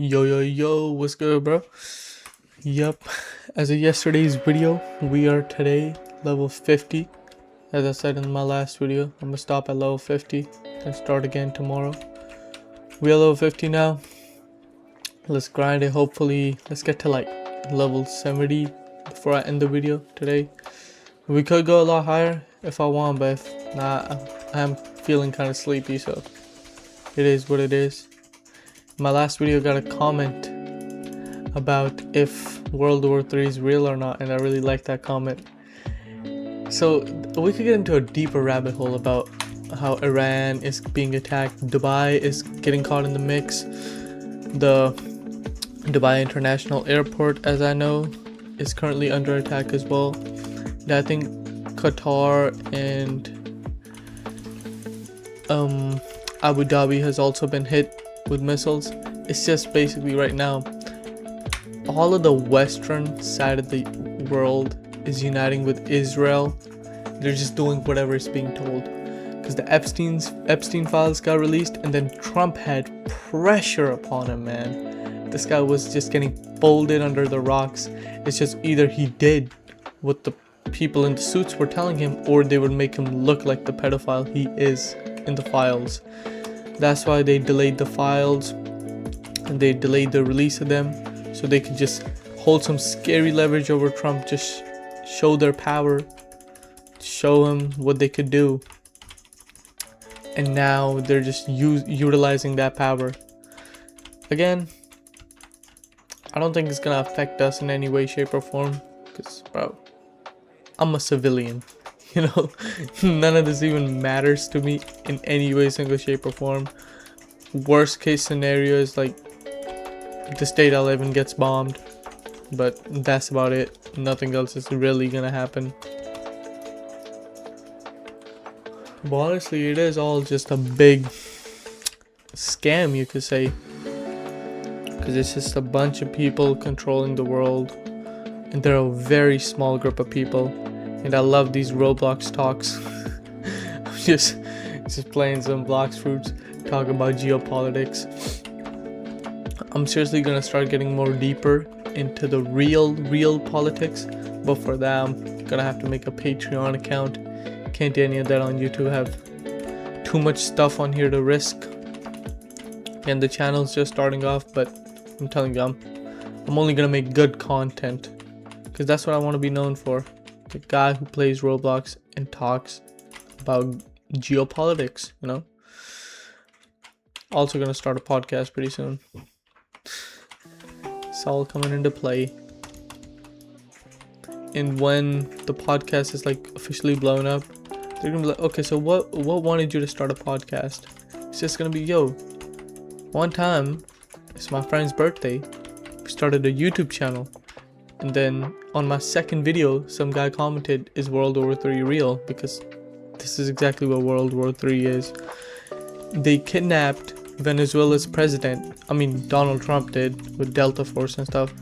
Yo yo yo, what's good, bro? Yup, as of yesterday's video, we are today level 50. As I said in my last video, I'm gonna stop at level 50 and start again tomorrow. We are level 50 now. Let's grind it. Hopefully, let's get to like level 70 before I end the video today. We could go a lot higher if I want, but if not, I'm feeling kind of sleepy, so it is what it is. My last video got a comment about if World War III is real or not, and I really liked that comment. So we could get into a deeper rabbit hole about how Iran is being attacked, Dubai is getting caught in the mix, the Dubai International Airport, as I know, is currently under attack as well. And I think Qatar and Abu Dhabi has also been hit with missiles. It's just basically right now all of the western side of the world is uniting with Israel. They're just doing whatever is being told because the Epstein files got released, and then Trump had pressure upon him, man. This guy was just getting folded under the rocks. It's just either he did what the people in the suits were telling him, or they would make him look like the pedophile he is in the files. That's why they delayed the files and they delayed the release of them, so they could just hold some scary leverage over Trump, just show their power, show him what they could do. And now they're just utilizing that power. Again, I don't think it's gonna affect us in any way, shape, or form, because, bro, I'm a civilian. You know, none of this even matters to me in any way, single shape, or form. Worst case scenario is like the state I live in gets bombed, but that's about it. Nothing else is really gonna happen. But honestly, it is all just a big scam, you could say, because it's just a bunch of people controlling the world, and they're a very small group of people. And I love these Roblox talks. I'm just playing some blox fruits, talking about geopolitics. I'm seriously gonna start getting more deeper into the real politics, but for that I'm gonna have to make a Patreon account. Can't do any of that on YouTube. I have too much stuff on here to risk, and the channel's just starting off. But I'm telling you, I'm only gonna make good content, because that's what I want to be known for. The guy who plays Roblox and talks about geopolitics, you know. Also gonna start a podcast pretty soon. It's all coming into play. And when the podcast is like officially blown up, they're gonna be like, okay, so what wanted you to start a podcast? It's just gonna be, yo, one time, it's my friend's birthday, we started a YouTube channel. And then on my second video, some guy commented, is World War III real? Because this is exactly what World War III is. They kidnapped Venezuela's president, Donald Trump did, with Delta Force and stuff,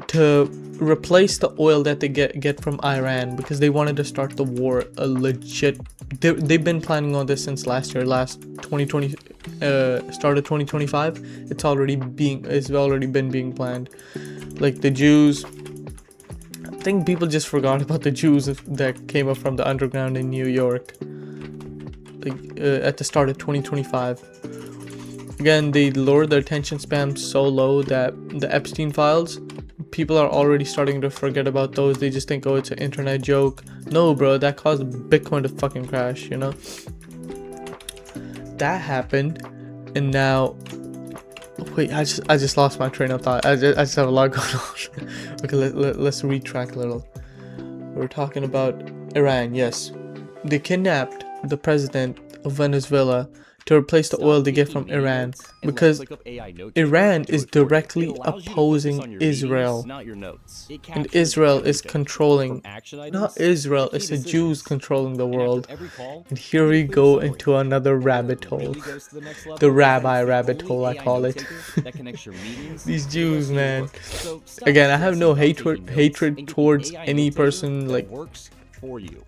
to replace the oil that they get from Iran, because they wanted to start the war a legit. They've been planning on this since last 2020, start of 2025. It's already been being planned. Like the Jews, I think people just forgot about the Jews that came up from the underground in New York, like at the start of 2025. Again, they lowered their attention span so low that the Epstein files, people are already starting to forget about those. They just think, oh, it's an internet joke. No, bro, that caused Bitcoin to fucking crash, you know? That happened, and now, wait, I just lost my train of thought. I just have a lot going on. Okay, let's retrack a little. We're talking about Iran. Yes, they kidnapped the president of Venezuela to replace the oil they get from Iran, because Iran is directly opposing Israel, and Israel is controlling, not Israel, it's the Jews controlling the world. And here we go into another rabbit hole, the rabbi rabbit hole, I call it. These Jews, man. Again, I have no hatred towards any person like for you.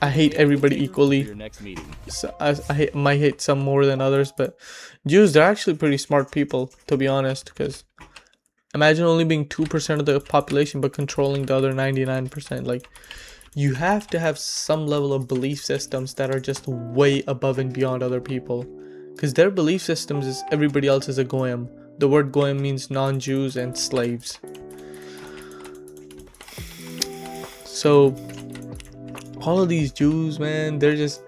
I hate everybody equally. Your next meeting. So might hate some more than others, but Jews, they're actually pretty smart people, to be honest, because imagine only being 2% of the population but controlling the other 99%. Like, you have to have some level of belief systems that are just way above and beyond other people, because their belief systems is everybody else is a goyim. The word goyim means non-Jews and slaves. So all of these Jews, man, they're just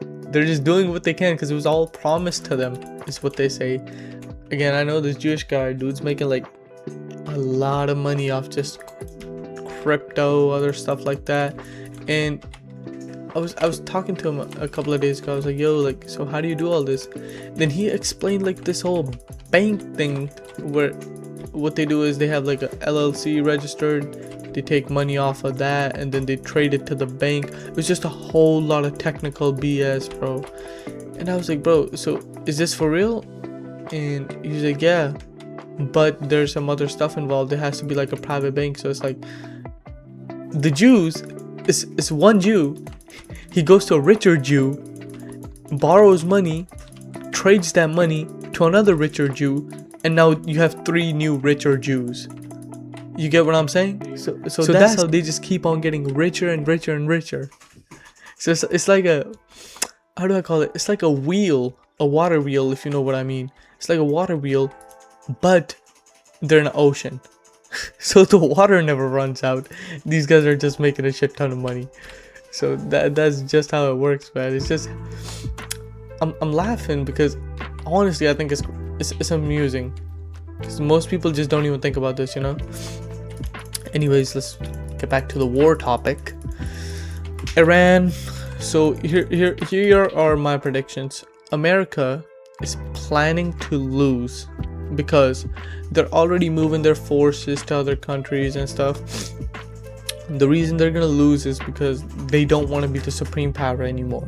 doing what they can because it was all promised to them, is what they say. Again, I know this Jewish guy, dude's making like a lot of money off just crypto, other stuff like that. And I was talking to him a couple of days ago. I was like, yo, like, so how do you do all this? Then he explained like this whole bank thing where what they do is they have like a LLC registered, they take money off of that and then they trade it to the bank. It was just a whole lot of technical BS, bro. And I was like, bro, so is this for real? And he's like, yeah, but there's some other stuff involved. It has to be like a private bank. So it's like the Jews, it's one Jew. He goes to a richer Jew, borrows money, trades that money to another richer Jew, and now you have 3 new richer Jews. You get what I'm saying? So that's how they just keep on getting richer and richer and richer. So it's like a, how do I call it? It's like a wheel, a water wheel, if you know what I mean. It's like a water wheel, but they're in the ocean. So the water never runs out. These guys are just making a shit ton of money. So that's just how it works, man. It's just, I'm laughing because honestly I think it's amusing, because most people just don't even think about this, you know. Anyways, let's get back to the war topic. Iran. So here are my predictions. America is planning to lose because they're already moving their forces to other countries and stuff. The reason they're gonna lose is because they don't want to be the supreme power anymore.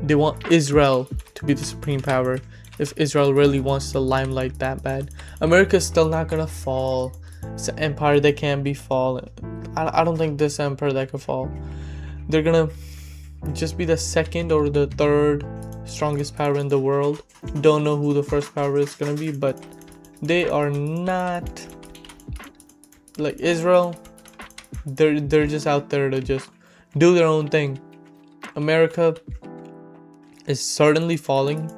They want Israel to be the supreme power. If Israel really wants the limelight that bad, America's still not gonna fall. It's an empire that can't be fallen. I don't think this empire that could fall. They're gonna just be the second or the third strongest power in the world. Don't know who the first power is gonna be, but they are not like Israel. They're just out there to just do their own thing. America is certainly falling.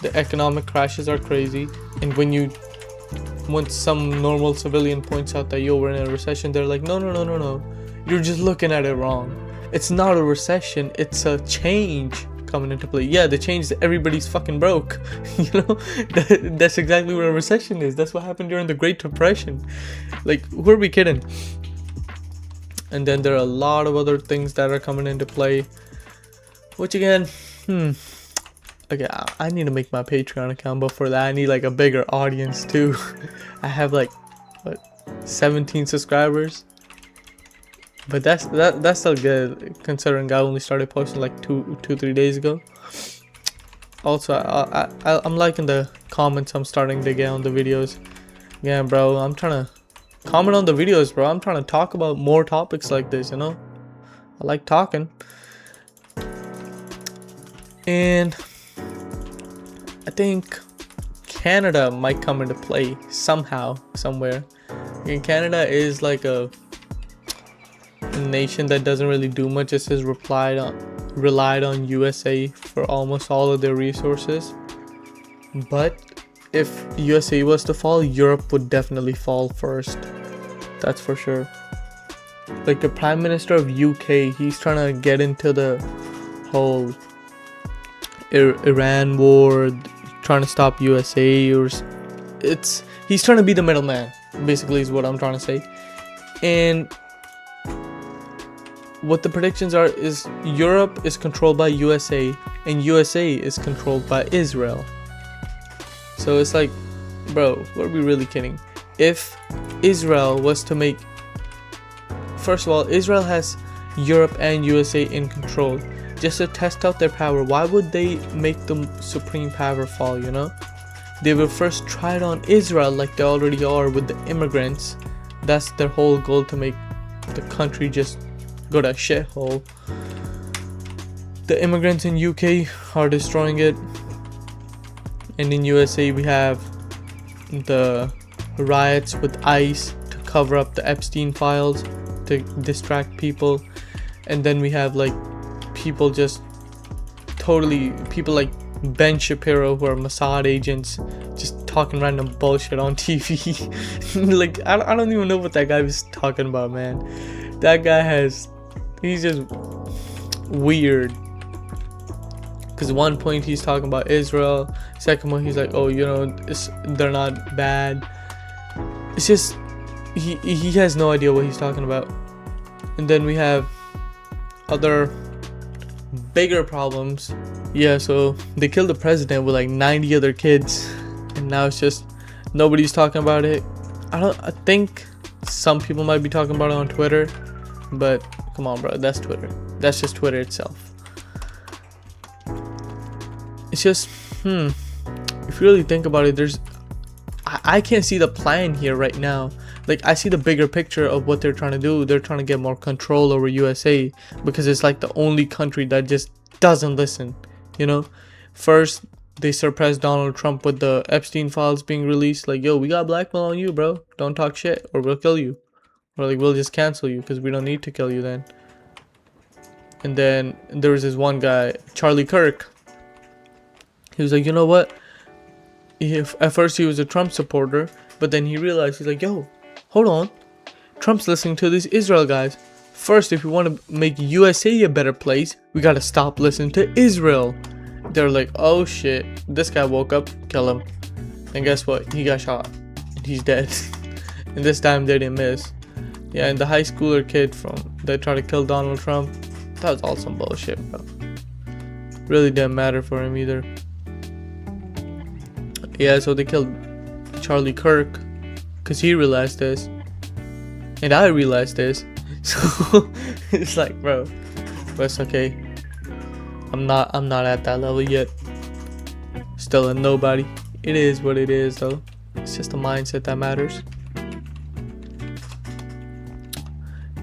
The economic crashes are crazy, and when some normal civilian points out that yo, we're in a recession, they're like, no, you're just looking at it wrong. It's not a recession, it's a change coming into play. Yeah, the change is everybody's fucking broke. You know, that's exactly what a recession is. That's what happened during the Great Depression. Like, who are we kidding? And then there are a lot of other things that are coming into play, which again, okay, I need to make my Patreon account, but for that I need like a bigger audience too. I have like, what, 17 subscribers, but that's still good considering I only started posting like 2-3 days ago. Also, I'm liking the comments I'm starting to get on the videos. Yeah, bro, I'm trying to comment on the videos, bro. I'm trying to talk about more topics like this, you know. I like talking. And I think Canada might come into play somehow, somewhere. And Canada is like a nation that doesn't really do much. It says relied on USA for almost all of their resources. But if USA was to fall, Europe would definitely fall first. That's for sure. Like the Prime Minister of UK, he's trying to get into the whole Iran war, trying to stop USA, or he's trying to be the middleman, basically, is what I'm trying to say. And what the predictions are is Europe is controlled by USA and USA is controlled by Israel. So it's like, bro, what are we really kidding? If Israel was to make, first of all, Israel has Europe and USA in control. Just to test out their power, why would they make the supreme power fall, you know? They will first try it on Israel like they already are with the immigrants. That's their whole goal, to make the country just go to a shithole. The immigrants in UK are destroying it, and in USA we have the riots with ICE to cover up the Epstein files to distract people. And then we have like people just totally, people like Ben Shapiro who are Mossad agents just talking random bullshit on TV. Like I don't even know what that guy was talking about, man. That guy he's just weird. Because one point he's talking about Israel, second one he's like, oh, you know, they're not bad. It's just he has no idea what he's talking about. And then we have other bigger problems. Yeah, so they killed the president with like 90 other kids, and now it's just nobody's talking about it. I think some people might be talking about it on Twitter, but come on, bro, that's Twitter. That's just Twitter itself. It's just if you really think about it, I can't see the plan here right now. Like, I see the bigger picture of what they're trying to do. They're trying to get more control over USA because it's like the only country that just doesn't listen, you know. First they suppressed Donald Trump with the Epstein files being released, like, yo, we got blackmail on you, bro, don't talk shit or we'll kill you, or like we'll just cancel you because we don't need to kill you then. And then there was this one guy, Charlie Kirk. He was like, you know what, at first he was a Trump supporter, but then he realized, he's like, yo, hold on, Trump's listening to these Israel guys. First, if we want to make USA a better place, we gotta stop listening to Israel. They're like, oh shit, this guy woke up, kill him. And guess what, he got shot and he's dead. And this time they didn't miss. Yeah, and the high schooler kid that tried to kill Donald Trump, that was all some bullshit, bro. Really didn't matter for him either. Yeah, so they killed Charlie Kirk because he realized this, and I realized this. So it's like, bro, but it's okay. I'm not at that level yet. Still a nobody. It is what it is, though. It's just the mindset that matters.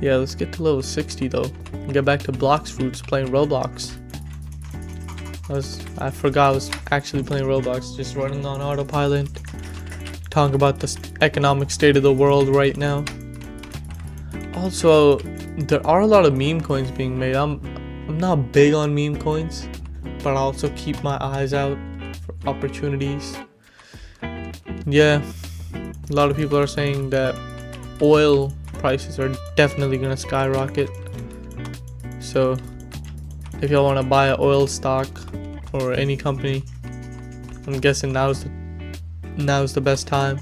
Yeah, let's get to level 60 though. And get back to Blox Fruits playing Roblox. I forgot I was actually playing Roblox, just running on autopilot, talking about the economic state of the world right now. Also, there are a lot of meme coins being made. I'm not big on meme coins, but I also keep my eyes out for opportunities. Yeah, a lot of people are saying that oil prices are definitely gonna skyrocket. So if y'all want to buy an oil stock or any company, I'm guessing now's the best time.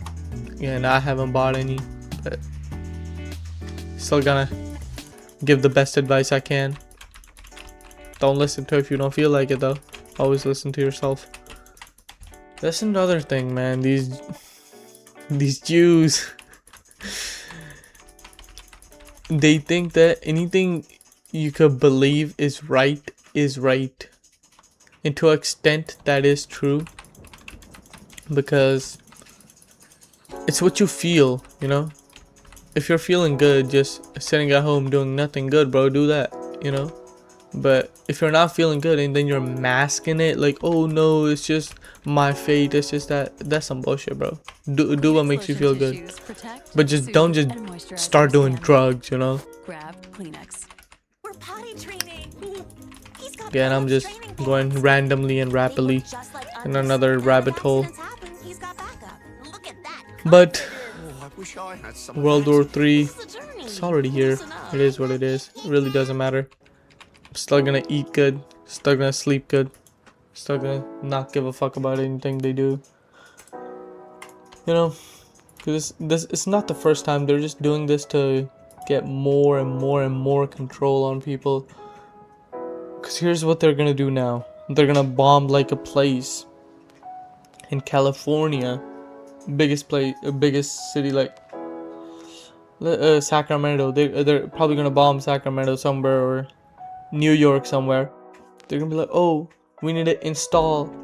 Yeah, and I haven't bought any, but still gonna give the best advice I can. Don't listen to it if you don't feel like it though. Always listen to yourself. That's another thing, man. These Jews, they think that anything you could believe is right. And to an extent that is true, because it's what you feel, you know. If you're feeling good just sitting at home doing nothing good, bro, do that, you know. But if you're not feeling good and then you're masking it like, oh no, it's just my fate, it's just that's some bullshit, bro. Do what makes you feel good, but just don't just start doing drugs, you know. Grab Kleenex. We're potty training. Yeah, and I'm just going randomly and rapidly in another rabbit hole. But World War III, it's already here. It is what it is. It really doesn't matter. I'm still gonna eat good, still gonna sleep good, still gonna not give a fuck about anything they do. You know, because this it's not the first time. They're just doing this to get more and more and more control on people. Because here's what they're gonna do now. They're gonna bomb like a place in California, biggest city, like Sacramento. They're probably gonna bomb Sacramento somewhere, or New York somewhere. They're gonna be like, oh, we need to install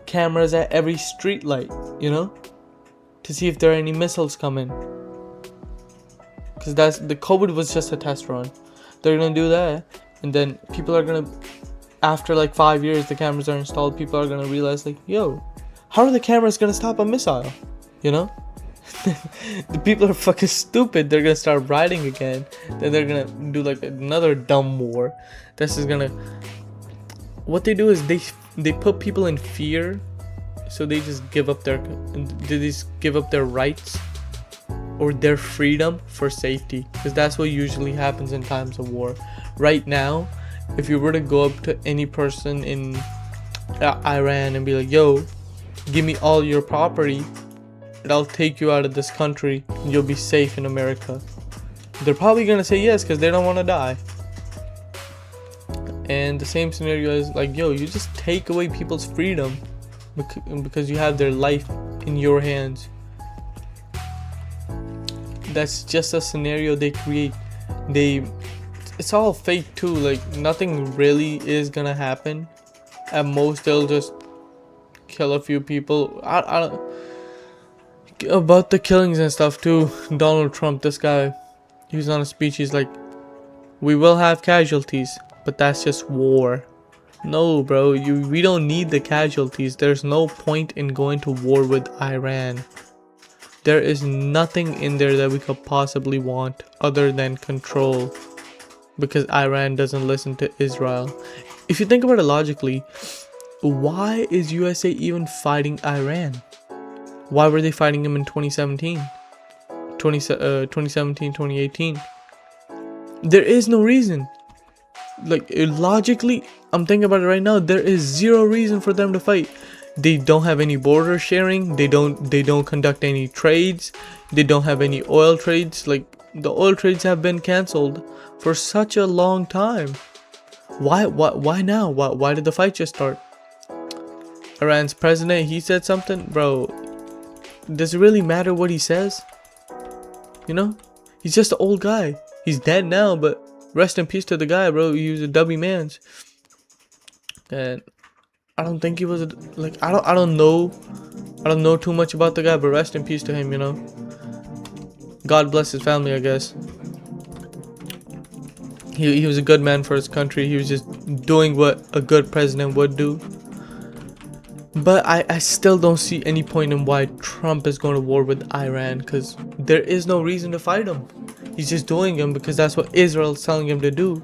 cameras at every street light, you know, to see if there are any missiles coming. Because the COVID was just a test run. They're gonna do that, and then people are gonna after like 5 years the cameras are installed, people are gonna realize like, yo, how are the cameras gonna stop a missile? You know? The people are fucking stupid. They're gonna start riding again. Then they're gonna do like another dumb war. This is gonna, what they do is they put people in fear, so they just give up their rights or their freedom for safety, because that's what usually happens in times of war. Right now, if you were to go up to any person in Iran and be like, yo, give me all your property and I'll take you out of this country and you'll be safe in America, they're probably gonna say yes, because they don't want to die. And the same scenario is like, yo, you just take away people's freedom because you have their life in your hands. That's just a scenario they create. It's all fake too. Like, nothing really is gonna happen. At most, they'll just kill a few people. I don't about the killings and stuff too. Donald Trump, this guy, he was on a speech. He's like, we will have casualties, but that's just war. No, bro, we don't need the casualties. There's no point in going to war with Iran. There is nothing in there that we could possibly want other than control, because Iran doesn't listen to Israel. If you think about it logically, why is USA even fighting Iran? Why were they fighting him in 2017? 2018? There is no reason. Like, logically, I'm thinking about it right now, there is zero reason for them to fight. They don't have any border sharing. They don't conduct any trades. They don't have any oil trades. Like, the oil trades have been canceled for such a long time. Why now? Why did the fight just start? Iran's president, he said something, bro. Does it really matter what he says? You know, he's just an old guy. He's dead now, but rest in peace to the guy, bro. He was a W man's. And I don't think he was like, I don't know too much about the guy, but rest in peace to him, you know. God bless his family, I guess. He was a good man for his country. He was just doing what a good president would do. But I still don't see any point in why Trump is going to war with Iran, because there is no reason to fight him. He's just doing him because that's what Israel's telling him to do.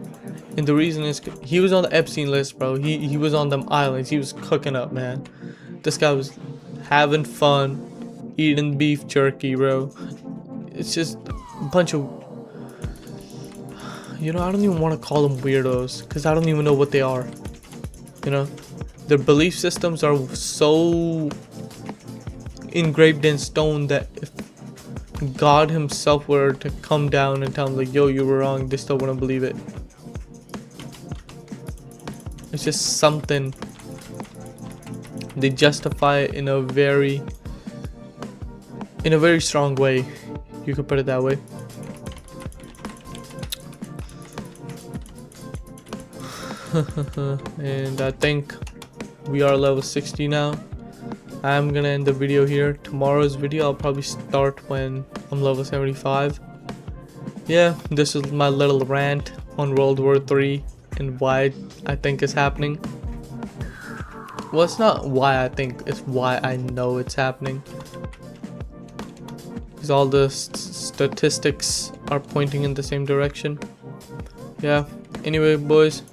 And the reason is he was on the Epstein list, bro. He was on them islands. He was cooking up, man. This guy was having fun, eating beef jerky, bro. It's just a bunch of, you know, I don't even want to call them weirdos, because I don't even know what they are. You know, their belief systems are so engraved in stone that if God himself were to come down and tell them like, yo, you were wrong, they still wouldn't believe it. It's just something they justify it in a very strong way. You could put it that way. And I think we are level 60 now. I'm gonna end the video here. Tomorrow's video I'll probably start when I'm level 75. Yeah, this is my little rant on World War 3 and why I think it's happening. Well, it's not why I think, it's why I know it's happening, because all the statistics are pointing in the same direction. Yeah, anyway boys,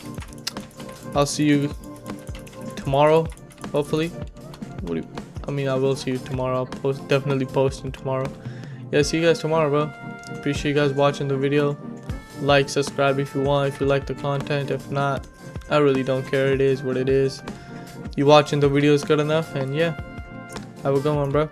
I'll see you tomorrow, hopefully. I will see you tomorrow. I'll definitely posting tomorrow. Yeah, see you guys tomorrow, bro. Appreciate you guys watching the video. Like, subscribe if you want, if you like the content. If not, I really don't care. It is what it is. You watching the video is good enough, and yeah, have a good one, bro.